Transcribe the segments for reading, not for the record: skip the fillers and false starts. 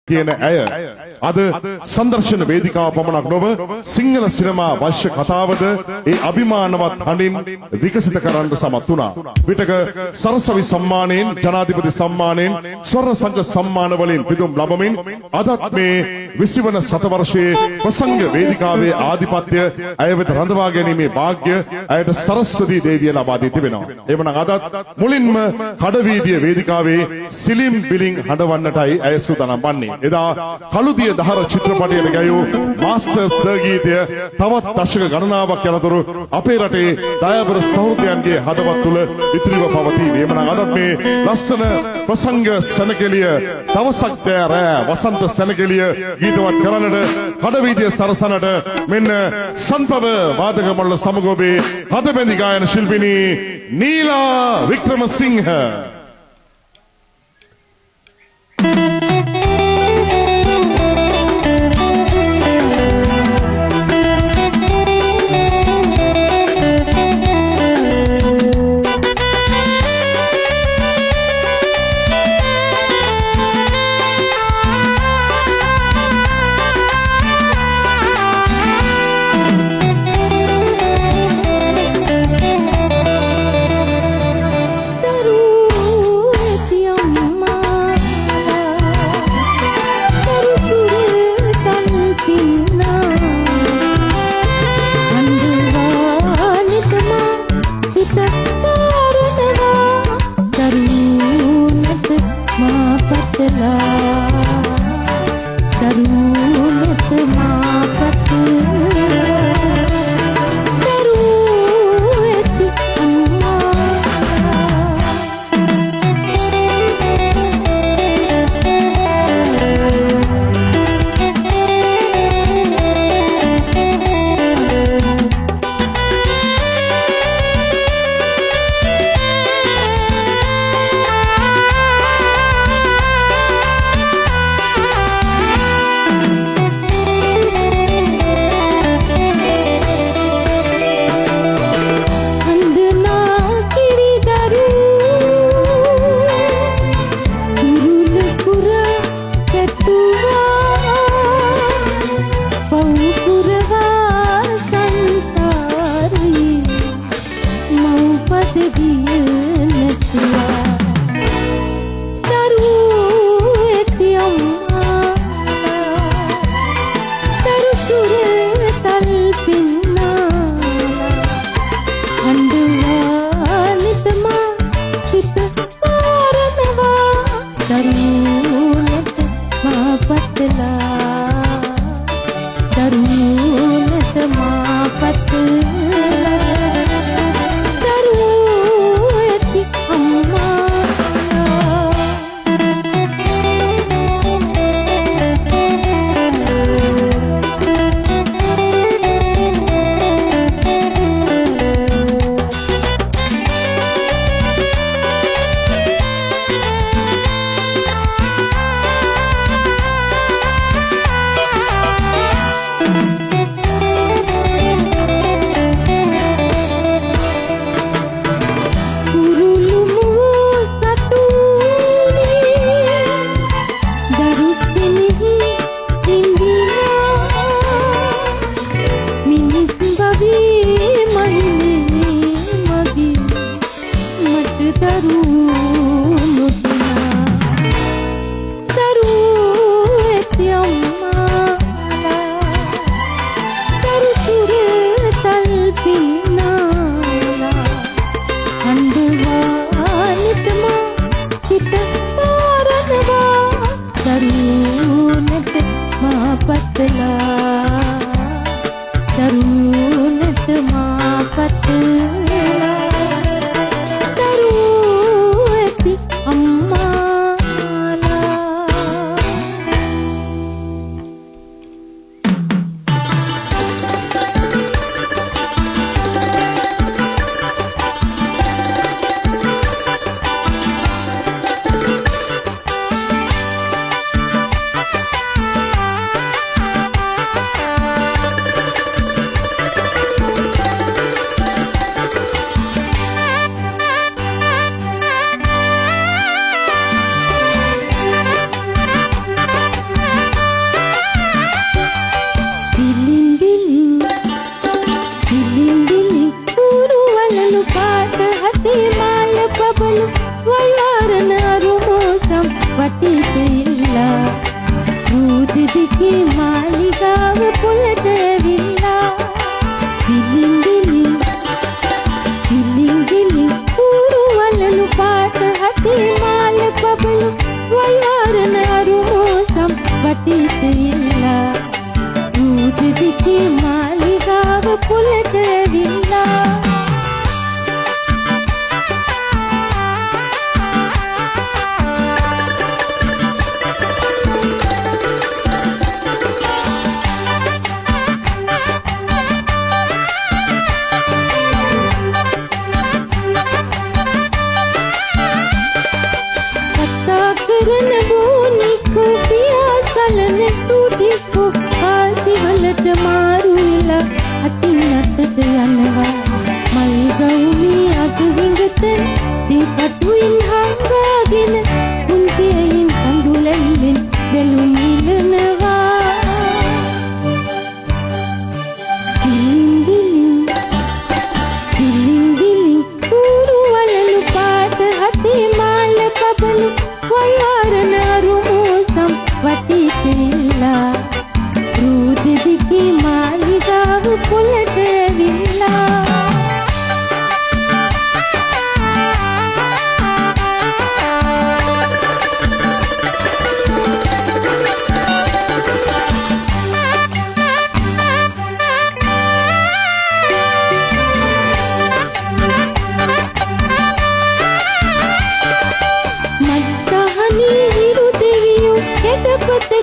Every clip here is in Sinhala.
කියන ඇය අද සංදර්ශන වේදිකාව පමණක් නොව සිංහල සිනමා වංශ කතාවද ඒ අභිමානවත් හඬින් විකසිත කරන්න සමත් වුණා. විටක සරසවි සම්මානයෙන්, ජනාධිපති සම්මානයෙන්, ස්වර්ණ සංඝ සම්මාන වලින් පිදුම් ලබමින් අදත් මේ 20 වන සතවර්ෂයේ ප්‍රසංග වේදිකාවේ ආධිපත්‍ය ඇය වෙත රඳවා ගැනීමේ වාග්ය ඇයට සරස්වති දේවිය ලබා දී තිබෙනවා. එවනම් අදත් මුලින්ම කඩවීදිය වේදිකාවේ සිලිම් බිලින් හඬවන්නටයි ඇය සූදානම් වන්නේ. එදා කළුදිය දහර චිත්‍රපටයේ ගැයූ මාස්ටර් සංගීතය තවත් දශක ගණනාවක් යනතුරු අපේ රටේ දයාබර සහෘදයන්ගේ හදවත් තුළ ඉතිරිව පවතී. එමනම් අදත් මේ ලස්සන ප්‍රසංග සැනකෙළිය දවසක් රෑ වසන්ත සැනකෙළිය ගීතවත් කරන්නට කඩවීදිය සරසනට මෙන්න සන්පව වාදක මණ්ඩල සමග ඔබේ හදබැඳි ගායන ශිල්පිනී නීලා වික්‍රමසිංහ.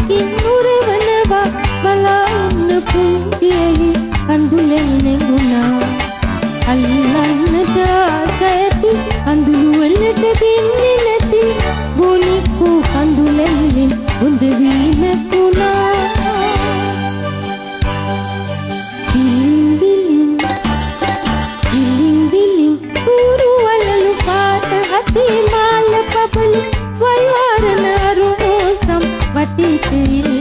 මනකින් උරවනවා බලා ඉන්න පුංචියෙහි කඳුලෙන් නැගුණා අල්ලන්නට ආස ඇති අඳුළු වලට දෙන්නේ නැති ගොනිකු කඳුලෙන් හොඳ වී නැකුණා විලින් විලින් ඌරු වලලු පාට හතේ මාල පබලු වයවරන අරුමෝසම් වටේ